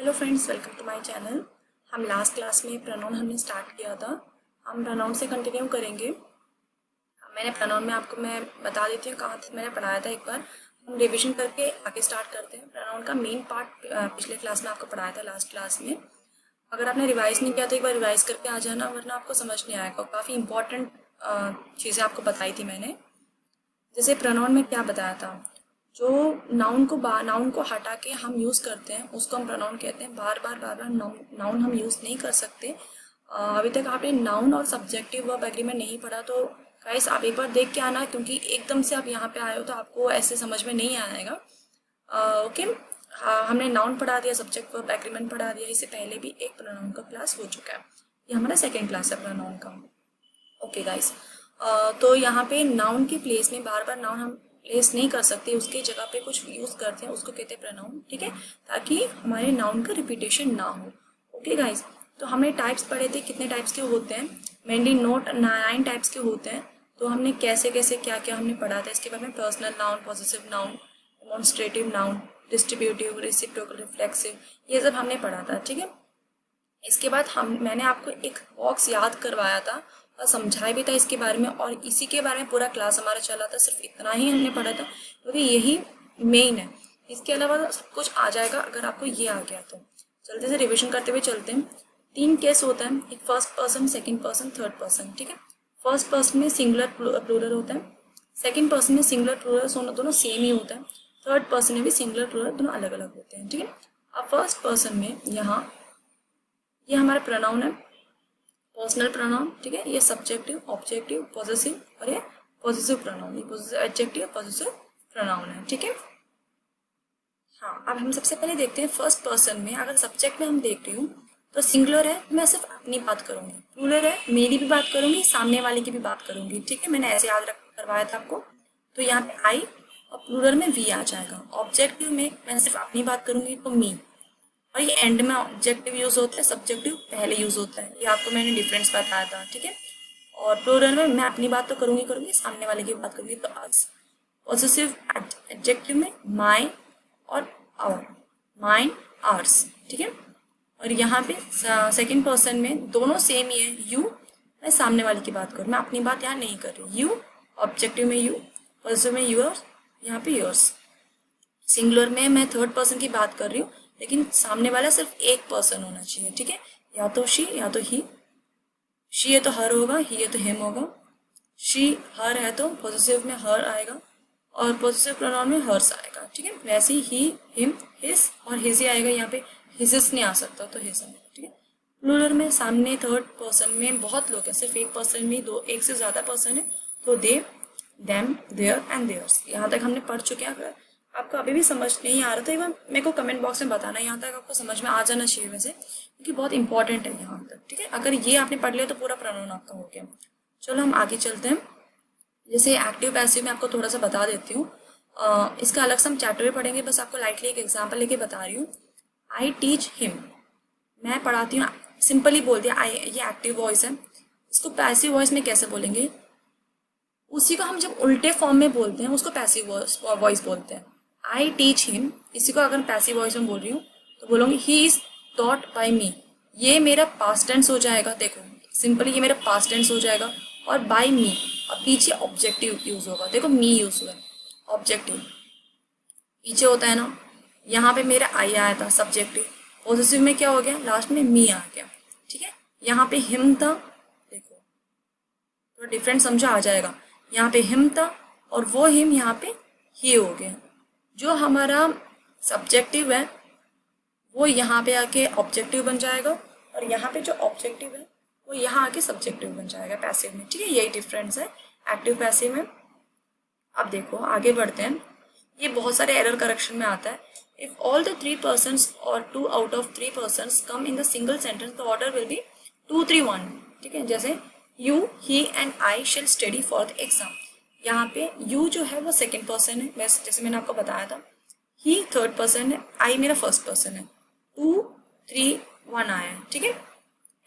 Hello friends, welcome to my channel. हम last class में pronoun हमने स्टार्ट किया था। हम प्रोनाउन से कंटिन्यू करेंगे। मैंने प्रोनाउन में आपको मैं बता देती हूँ कहाँ तक मैंने पढ़ाया था। एक बार हम रिवीजन करके आगे स्टार्ट करते हैं। प्रोनाउन का मेन पार्ट पिछले क्लास में आपको पढ़ाया था, लास्ट क्लास में। अगर आपने रिवाइज नहीं किया तो एक बार रिवाइज करके आ जाना, वरना आपको समझ नहीं आएगा। काफ़ी इंपॉर्टेंट चीज़ें आपको बताई थी मैंने। जैसे प्रोनाउन में क्या बताया था, जो नाउन को हटा के हम यूज़ करते हैं उसको हम प्रोनाउन कहते हैं। बार बार नाउन हम यूज़ नहीं कर सकते। अभी तक आपने नाउन और सब्जेक्टिव वर्ब एग्रीमेंट नहीं पढ़ा तो गाइस आप एक बार देख के आना, क्योंकि एकदम से आप यहाँ पे आए हो तो आपको ऐसे समझ में नहीं आएगा। ओके। हमने नाउन पढ़ा दिया, सब्जेक्ट वर्ब एग्रीमेंट पढ़ा दिया। इससे पहले भी एक प्रोनाउन का क्लास हो चुका है। ये हमारा सेकेंड क्लास है प्रोनाउन का। ओके गाइस, तो यहाँ पे नाउन के प्लेस में बार बार नाउन हम प्लेस नहीं कर सकते, उसके जगह पे कुछ यूज़ करते हैं, उसको कहते हैं प्रोनाउन। ठीक है, ताकि हमारे नाउन का रिपीटेशन ना हो। ओके गाइस, तो हमने टाइप्स पढ़े थे, कितने टाइप्स के होते हैं। मेनली 9 टाइप्स के होते हैं। तो हमने कैसे कैसे क्या क्या हमने पढ़ा था इसके बारे में। Personal noun, possessive noun, demonstrative noun, distributive, reciprocal, reflexive, ये सब हमने पढ़ा था। ठीक है, इसके बाद मैंने आपको एक बॉक्स याद करवाया था और समझाया भी था इसके बारे में, और इसी के बारे में पूरा क्लास हमारा चला था। सिर्फ इतना ही हमने पढ़ा था क्योंकि यही मेन है। इसके अलावा सब कुछ आ जाएगा अगर आपको ये आ गया तो। जल्दी से रिविजन करते हुए चलते हैं। 3 केस होता है, एक first person, second person, third person. ठीक है, फर्स्ट पर्सन में सिंगुलर प्लूरल होता है, सेकेंड पर्सन में सिंगुलर प्लूरल दोनों सेम ही होता है, थर्ड पर्सन में भी सिंगुलर प्लूरल दोनों अलग अलग होते हैं। ठीक है, अब फर्स्ट पर्सन में यहाँ ये हमारा प्रोनाउन है, पर्सनल प्रोनाउन। ठीक है, ये सब्जेक्टिव, ऑब्जेक्टिव, पॉसेसिव, और ये पॉसेसिव प्रोनाउन, ये पॉसेसिव एडजेक्टिव, पॉसेसिव प्रोनाउन है। ठीक है, हाँ, अब हम सबसे पहले देखते हैं फर्स्ट पर्सन में। अगर सब्जेक्ट में हम देख रही हूँ तो सिंगुलर है, मैं सिर्फ अपनी बात करूंगी। प्लूरल है, मेरी भी बात करूंगी, सामने वाले की भी बात करूंगी। ठीक है, मैंने ऐसे याद करवाया था आपको। तो यहाँ पे आई और प्लूरल में वी आ जाएगा। ऑब्जेक्टिव में मैं सिर्फ अपनी बात करूंगी तो मी, और ये एंड में ऑब्जेक्टिव यूज होता है, सब्जेक्टिव पहले यूज होता है। ये आपको मैंने डिफरेंस बताया था। ठीक है, और प्लूरल में मैं अपनी बात तो करूंगी, सामने वाले की बात करूंगी तो अस। पॉसेसिव एडजेक्टिव में माई और आवर, माइन, आवर्स। ठीक है, और यहाँ पे सेकंड पर्सन में दोनों सेम ही है। यू, मैं सामने वाले की बात करूँ, मैं अपनी बात यहाँ नहीं कर रही। यू, ऑब्जेक्टिव में यू, पॉसेसिव में यूअर्स, यहाँ पे योर्स। सिंगुलर में मैं थर्ड पर्सन की बात कर रही हूँ, लेकिन सामने वाला सिर्फ एक पर्सन होना चाहिए। ठीक है, या तो शी या तो ही। शी है तो हर होगा, ही है तो हिम होगा। शी हर है तो पॉसेसिव में हर आएगा, और पॉसेसिव प्रोनाउन में हर्स आएगा। ठीक है, वैसे ही हिम, हिज और हिज ही आएगा। यहाँ पे हिजिस नहीं आ सकता तो हिज आएगा। ठीक है, प्लूरल में सामने थर्ड पर्सन में बहुत लोग हैं, सिर्फ एक पर्सन में दो, एक से ज्यादा पर्सन है तो दे, देम, देयर एंड देयर्स। यहाँ तक हमने पढ़ चुके हैं। अगर आपको अभी भी समझ नहीं आ रहा तो एक बार मेरे को कमेंट बॉक्स में बताना। यहाँ तक आपको समझ में आ जाना चाहिए वैसे, क्योंकि बहुत इंपॉर्टेंट है यहाँ तक। ठीक है, अगर ये आपने पढ़ लिया तो पूरा प्रोनाउन आपका हो गया। चलो हम आगे चलते हैं। जैसे एक्टिव पैसिव में आपको थोड़ा सा बता देती हूँ। इसका अलग से हम चैप्टर में पढ़ेंगे, बस आपको लाइटली एक एग्जाम्पल लेके बता रही हूँ। आई टीच हिम, मैं पढ़ाती हूँ, सिंपली बोल दिया आई। ये एक्टिव वॉइस है, इसको पैसिव वॉइस में कैसे बोलेंगे, उसी को हम जब उल्टे फॉर्म में बोलते हैं उसको पैसिव वॉइस बोलते हैं। आई टीच हिम, इसी को अगर पैसिव वॉइस में बोल रही हूँ तो बोलूंगी ही इज टॉट बाय मी। ये मेरा पास्ट टेंस हो जाएगा। देखो सिंपली ये मेरा पास्ट टेंस हो जाएगा, और बाय मी, और पीछे ऑब्जेक्टिव यूज होगा। देखो मी यूज हुआ है, ऑब्जेक्टिव पीछे होता है ना। यहाँ पे मेरा आई आया था सब्जेक्टिव, पॉसेसिव में क्या हो गया, लास्ट में मी आ गया। ठीक है, यहाँ पे हिम था, देखो तो डिफरेंट समझो आ जाएगा। यहाँ पे हिम था और वो हिम यहाँ पे ही हो गया। जो हमारा सब्जेक्टिव है वो यहाँ पे आके ऑब्जेक्टिव बन जाएगा, और यहाँ पे जो ऑब्जेक्टिव है वो यहाँ आके सब्जेक्टिव बन जाएगा पैसिव में। ठीक है, यही डिफरेंस है एक्टिव पैसिव में। अब देखो आगे बढ़ते हैं। ये बहुत सारे एरर करेक्शन में आता है। इफ ऑल द 3 persons और 2 out of 3 persons come in the single sentence the order will be 2, 3, 1। ठीक है, जैसे you, he and I shall study for the exam. यहाँ पे यू जो है वो सेकेंड पर्सन है, जैसे मैंने आपको बताया था। ही थर्ड पर्सन है, आई मेरा फर्स्ट पर्सन है। 2, 3, 1 आया है। ठीक है,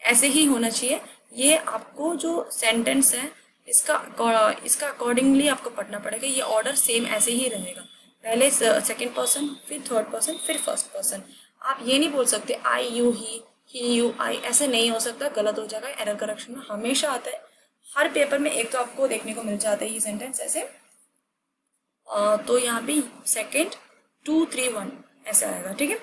ऐसे ही होना चाहिए। ये आपको जो सेंटेंस है इसका अकॉर्डिंगली आपको पढ़ना पड़ेगा। ये ऑर्डर सेम ऐसे ही रहेगा, पहले सेकंड पर्सन, फिर थर्ड पर्सन, फिर फर्स्ट पर्सन। आप ये नहीं बोल सकते आई यू ही यू आई, ऐसे नहीं हो सकता, गलत हो जाएगा। एरर करेक्शन में हमेशा आता है, हर पेपर में एक तो आपको देखने को मिल जाता है ये सेंटेंस ऐसे। तो यहाँ पे सेकेंड 2 3 1 ऐसे आएगा, ठीक है।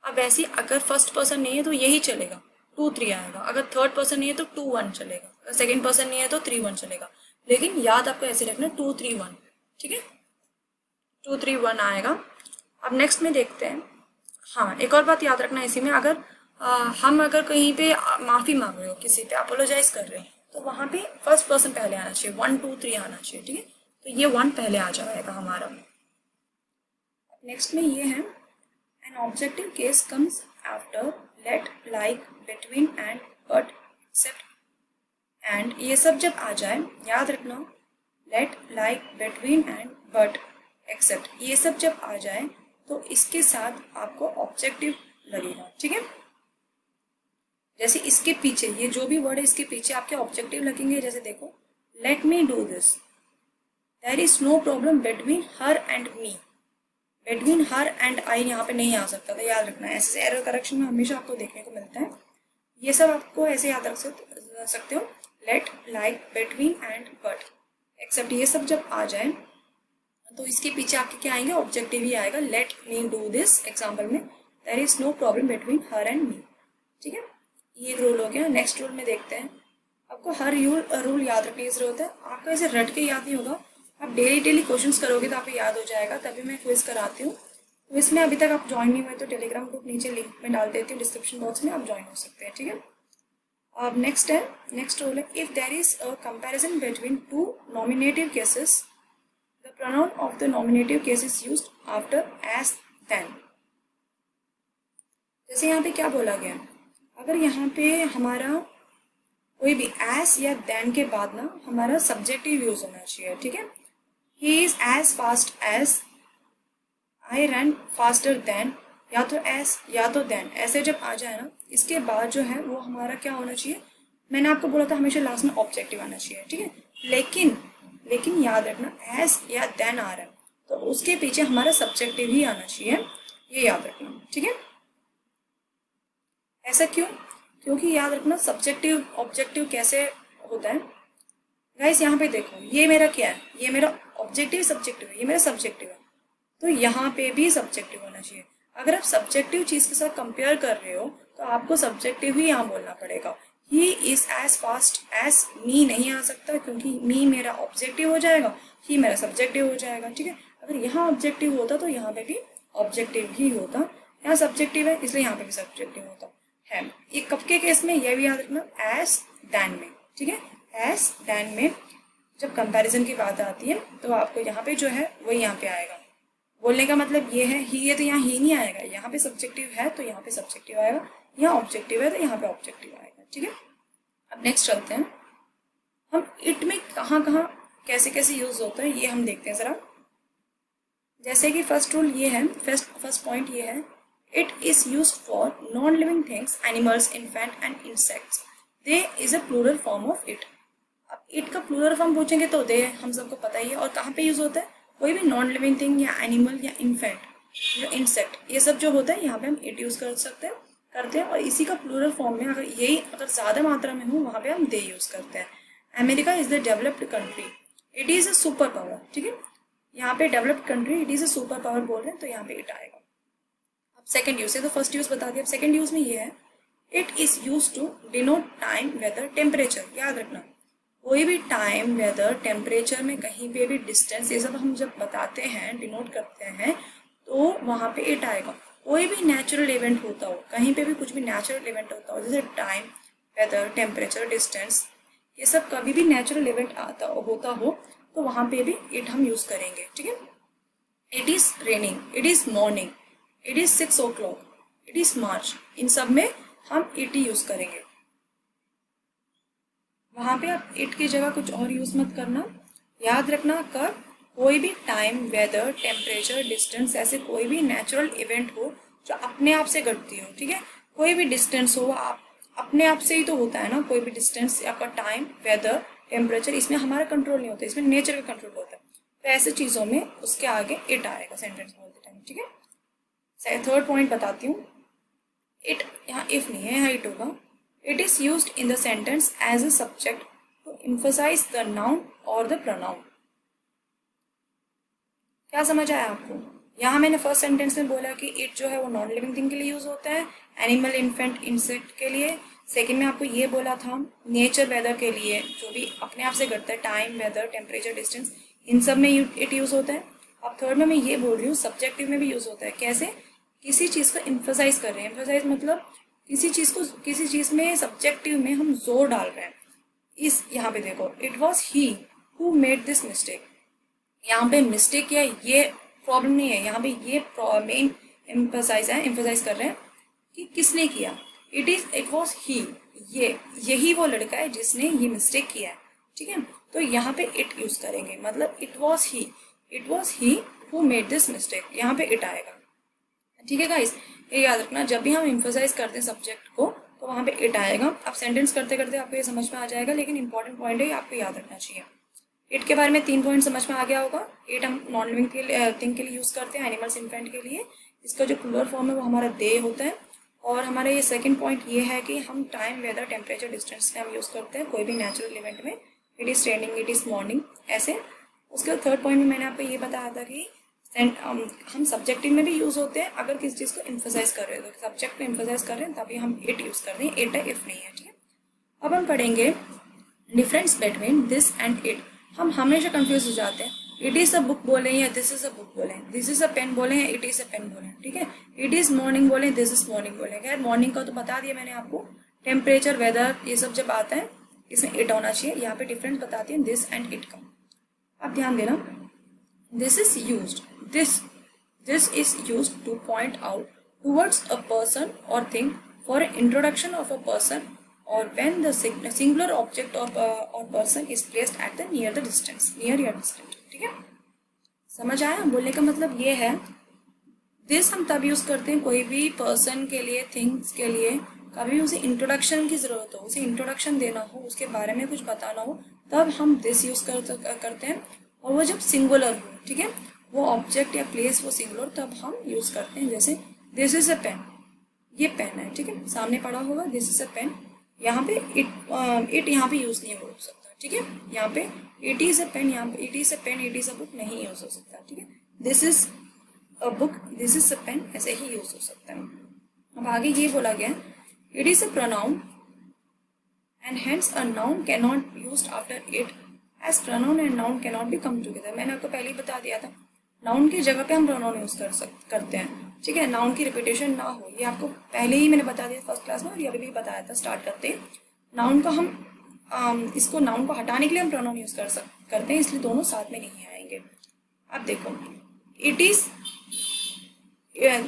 अब वैसे ही अगर फर्स्ट पर्सन नहीं है तो यही चलेगा, 2 3 आएगा। अगर थर्ड पर्सन नहीं है तो 2 1 चलेगा। अगर सेकेंड पर्सन नहीं है तो 3 1 चलेगा। लेकिन याद आपको ऐसे रखना 2 3 1, ठीक है, 2 3 1 आएगा। अब नेक्स्ट में देखते हैं। हाँ, एक और बात याद रखना इसी में, अगर हम अगर कहीं पे माफ़ी मांग रहे हो, किसी पे अपोलोजाइज कर रहे हैं, तो वहाँ पे फर्स्ट पर्सन पहले आना चाहिए, 1 2 3 आना चाहिए, ठीक है। तो ये 1 पहले आ जाएगा हमारा। नेक्स्ट में ये है an objective case comes after let, like, between and, but, except and, ये सब जब आ जाए, याद रखना let, like, between and, but, except, ये सब जब आ जाए तो इसके साथ आपको ऑब्जेक्टिव लगेगा, ठीक है। जैसे इसके पीछे ये जो भी वर्ड है इसके पीछे आपके ऑब्जेक्टिव लगेंगे। जैसे देखो, let me do this, there is no problem between her and me, between her and I यहाँ पे नहीं आ सकता था, याद रखना। ऐसे एरर करेक्शन में हमेशा आपको देखने को मिलता है। ये सब आपको ऐसे याद रख सकते हो, let, like, between and, but, except, ये सब जब आ जाए तो इसके पीछे आपके क्या आएंगे, ऑब्जेक्टिव ही आएगा। Let me do this example में, there is no problem between her and me, ठीक है। ये एक रूल हो गया। नेक्स्ट रूल में देखते हैं। आपको हर रूल याद रखने की जरूरत है, आपको ऐसे रट के याद नहीं होगा। आप डेली क्वेश्चंस करोगे तो आपको याद हो जाएगा। तभी मैं क्विज कराती हूँ। क्विज में अभी तक आप ज्वाइन नहीं हुए तो टेलीग्राम ग्रुप नीचे लिंक में डाल देती हूँ, डिस्क्रिप्शन बॉक्स में, आप ज्वाइन हो सकते हैं, ठीक है। अब नेक्स्ट है, नेक्स्ट रूल है, if there is a comparison between two nominative cases, the pronoun of the nominative case is used after as, than. जैसे यहाँ पे क्या बोला गया, अगर यहाँ पे हमारा कोई भी एस या देन के बाद ना हमारा सब्जेक्टिव यूज होना चाहिए, ठीक है। He is as fast as, I run faster than, या तो एस या तो देन, ऐसे जब आ जाए ना इसके बाद जो है वो हमारा क्या होना चाहिए। मैंने आपको बोला था हमेशा लास्ट में ऑब्जेक्टिव आना चाहिए, ठीक है। लेकिन याद रखना एस या देन आ रहा है तो उसके पीछे हमारा सब्जेक्टिव ही आना चाहिए, ये याद रखना, ठीक है। ऐसा क्यों? क्योंकि याद रखना सब्जेक्टिव ऑब्जेक्टिव कैसे होता है गाइस। यहाँ पे देखो, ये मेरा क्या है, ये मेरा ऑब्जेक्टिव सब्जेक्टिव है, ये मेरा सब्जेक्टिव है, तो यहाँ पे भी सब्जेक्टिव होना चाहिए। अगर आप सब्जेक्टिव चीज के साथ कंपेयर कर रहे हो तो आपको सब्जेक्टिव ही यहाँ बोलना पड़ेगा। He is as fast as me नहीं आ सकता क्योंकि मी मेरा ऑब्जेक्टिव हो जाएगा, ही मेरा सब्जेक्टिव हो जाएगा, ठीक है। अगर यहाँ ऑब्जेक्टिव होता तो यहाँ पे भी ऑब्जेक्टिव ही होता। यहाँ सब्जेक्टिव है इसलिए यहाँ पे भी सब्जेक्टिव होता है। ये कब के केस में, यह भी याद रखना, एस देन में, ठीक है। एस देन में जब कंपैरिजन की बात आती है तो आपको यहाँ पे जो है वही यहाँ पे आएगा। बोलने का मतलब ये है, ही है तो यहाँ ही नहीं आएगा, यहाँ पे सब्जेक्टिव है तो यहाँ पे सब्जेक्टिव आएगा, यहाँ ऑब्जेक्टिव है तो यहाँ पे ऑब्जेक्टिव आएगा, ठीक है। अब नेक्स्ट चलते हैं, हम इट में कहाँ कहाँ कैसे कैसे यूज होता है ये हम देखते हैं जरा। जैसे कि फर्स्ट रूल ये है, फर्स्ट पॉइंट ये है, it is used for non-living things, animals, infant and insects. They is a plural form of it. अब it का plural form पूछेंगे तो they हम सबको पता ही है। और कहाँ पे यूज होता है, कोई भी नॉन लिविंग थिंग या एनिमल या इन्फेंट या इंसेक्ट, ये सब जो होता है यहाँ पे हम it यूज कर सकते हैं, करते हैं। और इसी का प्लूरल फॉर्म में अगर यही अगर ज्यादा मात्रा में हो वहाँ पे हम they यूज करते हैं। America is the developed country, it is a super power, ठीक है। यहाँ पे developed country, it is a super power बोल रहे हैं तो यहाँ पे इट आएगा। सेकेंड यूज है तो फर्स्ट यूज बता दिया। अब सेकेंड यूज में ये है, it is use to denote time, weather, temperature. याद रखना कोई भी टाइम, वेदर, टेम्परेचर में कहीं पे भी डिस्टेंस, ये सब हम जब बताते हैं, डिनोट करते हैं तो वहाँ पे इट आएगा। कोई भी नेचुरल इवेंट होता हो, कहीं पे भी कुछ भी नेचुरल इवेंट होता हो, जैसे टाइम, वेदर, टेम्परेचर, डिस्टेंस, ये सब कभी भी नेचुरल इवेंट होता हो तो वहाँ पे भी इट हम यूज करेंगे, ठीक है। It is raining, it is morning, it is 6 o'clock, it is March, इन सब में हम इट ही यूज करेंगे। वहां पे आप इट की जगह कुछ और यूज मत करना। याद रखना कब कोई भी टाइम, वेदर, टेम्परेचर, डिस्टेंस, ऐसे कोई भी नेचुरल इवेंट हो जो अपने आप से घटती हो, ठीक है। कोई भी डिस्टेंस हो आप अपने आप से ही तो होता है ना, कोई भी डिस्टेंस, आपका टाइम, वेदर, टेम्परेचर, इसमें हमारा कंट्रोल नहीं होता, इसमें नेचर का कंट्रोल होता है। तो ऐसे चीजों में उसके आगे इट आएगा सेंटेंस बोलते टाइम, ठीक है। थर्ड पॉइंट बताती हूँ, इट, यहाँ इफ नहीं है, यहाँ इट होगा। It is used in the sentence as a subject to emphasise the noun और द प्रोनाउन। क्या समझ आया आपको? यहाँ मैंने फर्स्ट सेंटेंस में बोला कि इट जो है वो नॉन लिविंग थिंग के लिए यूज होता है, एनिमल, इन्फेंट, इंसेक्ट के लिए। सेकंड में आपको ये बोला था नेचर, वेदर के लिए, जो भी अपने आप से घटता है, टाइम, वेदर, टेम्परेचर, डिस्टेंस, इन सब में इट यूज होता है। अब थर्ड में मैं ये बोल रही हूँ सब्जेक्टिव में भी यूज होता है। कैसे? किसी चीज को एम्फसाइज कर रहे हैं। एम्फसाइज मतलब किसी चीज में सब्जेक्टिव में हम जोर डाल रहे हैं। इस यहाँ पे देखो, it was he who made this mistake. यहाँ पे मिस्टेक किया ये प्रॉब्लम नहीं है, यहाँ पे ये मेन एम्फसाइज कर रहे हैं कि किसने किया। इट वॉज ही, यही वो लड़का है जिसने ये मिस्टेक किया है। ठीक है, तो यहाँ पे इट यूज करेंगे, मतलब it was he who made this mistake, यहाँ पे इट आएगा। ठीक है गाइस, ये याद रखना, जब भी हम एम्फसाइज करते हैं सब्जेक्ट को तो वहाँ पे इट आएगा। अब सेंटेंस करते करते आपको ये समझ में आ जाएगा, लेकिन इंपॉर्टेंट पॉइंट है, आपको याद रखना चाहिए। इट के बारे में 3 पॉइंट समझ में आ गया होगा। इट हम नॉन लिविंग थिंग के लिए यूज करते हैं, एनिमल्स, इन्फेंट के लिए। इसका जो प्लूरल फॉर्म है वो हमारा दे होता है। और हमारा ये सेकंड पॉइंट ये है कि हम टाइम, वेदर, टेम्परेचर, डिस्टेंस का हम यूज करते हैं कोई भी नेचुरल इवेंट में। It is raining, it is morning, ऐसे। उसके बाद थर्ड पॉइंट में मैंने आपको ये बताया था कि हम सब्जेक्टिव में भी यूज होते हैं अगर किसी चीज को एम्फसाइज कर रहे हो, तो सब्जेक्ट को एम्फसाइज कर रहे हैं तभी हम इट यूज कर रहे हैं, इट है, इफ नहीं है। ठीक है, अब हम पढ़ेंगे difference between this and it. हम हमेशा कंफ्यूज हो जाते हैं, इट इज अ बुक बोले या दिस इज अ बुक बोले, दिस इज अ पेन बोले या इट इज अ पेन बोले। ठीक है, इट इज मॉर्निंग बोले, दिस इज मॉर्निंग बोले। खैर मॉर्निंग का तो बता दिया मैंने आपको। टेम्परेचर, वेदर, ये सब जब आता है इसमें इट होना चाहिए। यहाँ पे डिफरेंस बताती है दिस एंड इट का। अब ध्यान देना, this is used, this is used to point out towards a person or thing for an introduction of a person, or when the singular object or person is placed at the near या distant। ठीक है, समझ आया? बोलने का मतलब ये है, दिस हम तब यूज करते हैं कोई भी पर्सन के लिए, थिंग्स के लिए, कभी उसे इंट्रोडक्शन की जरूरत हो, उसे इंट्रोडक्शन देना हो, उसके बारे में कुछ बताना हो, तब हम दिस यूज करते हैं। और वो जब सिंगुलर हो, ठीक है, वो ऑब्जेक्ट या प्लेस वो सिंगुलर, तब हम यूज करते हैं। जैसे दिस इज अ पेन, ये पेन है। ठीक है, सामने पड़ा होगा दिस इज अ पेन। यहाँ पे इट यहाँ पे यूज नहीं हो सकता। ठीक है, यहाँ पे इट इज अ पेन, यहाँ पे it is a pen, it is a book नहीं यूज हो सकता। ठीक है, this is a book, this is a pen, ऐसे ही यूज हो सकता है। अब आगे ये बोला गया, it is a pronoun and hence a noun can not used after it, as pronoun and noun can not be come together. मैंने आपको पहले ही बता दिया था, नाउन की जगह पे हम प्रोनाउन यूज करते हैं। ठीक है, नाउन की रिपीटेशन ना हो, ये आपको पहले ही मैंने बता दिया फर्स्ट क्लास में, और ये अभी भी बताया था स्टार्ट करते हैं। नाउन को हम इसको नाउन को हटाने के लिए हम प्रोनाउन यूज करते हैं, इसलिए दोनों साथ में नहीं आएंगे। अब देखो,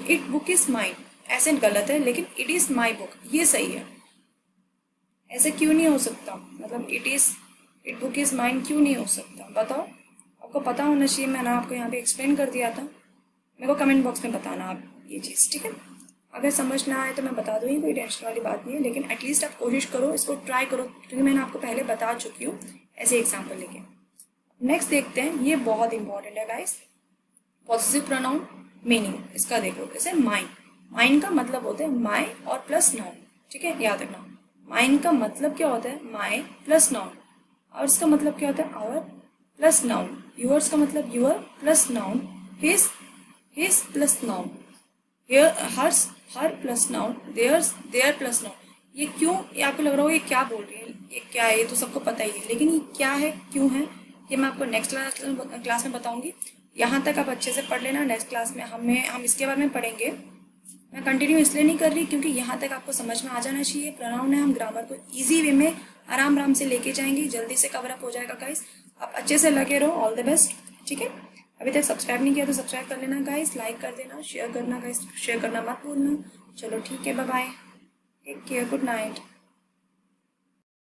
इट बुक इज माइन, ऐसे गलत है, लेकिन इट इज माई बुक ये सही है। ऐसे क्यों नहीं हो सकता? मतलब इट बुक इज माइन क्यों नहीं हो सकता, बताओ? आपको पता होना चाहिए, मैंने आपको यहाँ पे एक्सप्लेन कर दिया था। मेरे को कमेंट बॉक्स में बताना आप ये चीज़। ठीक है, अगर समझ ना आए तो मैं बता दूँगी, कोई टेंशन वाली बात नहीं है, लेकिन एटलीस्ट आप कोशिश करो, इसको ट्राई करो, क्योंकि मैंने आपको पहले बता चुकी हूँ ऐसे एग्जाम्पल लेके। नेक्स्ट देखते हैं, ये बहुत इंपॉर्टेंट है गाइस, पॉसेसिव प्रोनाउन मीनिंग। इसका देखो, जैसे माइन का मतलब होता है माई और प्लस नाउन। ठीक है, याद रखना, माइन का मतलब क्या होता है? माई प्लस नाउन। आवर्स का मतलब क्या होता है? Our plus noun. योर्स का मतलब your plus noun. His plus noun. Her plus noun. Their plus noun. ये क्यों? ये आपको लग रहा हो ये क्या बोल रही है, ये क्या है? ये तो सबको पता ही है, लेकिन ये क्या है, क्यों है, ये मैं आपको नेक्स्ट क्लास में बताऊंगी। यहाँ तक आप अच्छे से पढ़ लेना। नेक्स्ट क्लास में हम इसके बारे में पढ़ेंगे। मैं कंटिन्यू इसलिए नहीं कर रही क्योंकि यहाँ तक आपको समझ में आ जाना चाहिए। प्रोनाउन है, हम ग्रामर को इजी वे में आराम से लेके जाएंगे, जल्दी से कवर अप हो जाएगा गाइस। आप अच्छे से लगे रहो, ऑल द बेस्ट। ठीक है, अभी तक सब्सक्राइब नहीं किया तो सब्सक्राइब कर लेना गाइस, लाइक कर देना, शेयर करना गाइस, शेयर करना मत भूलना। चलो ठीक है, bye bye, take care, good night.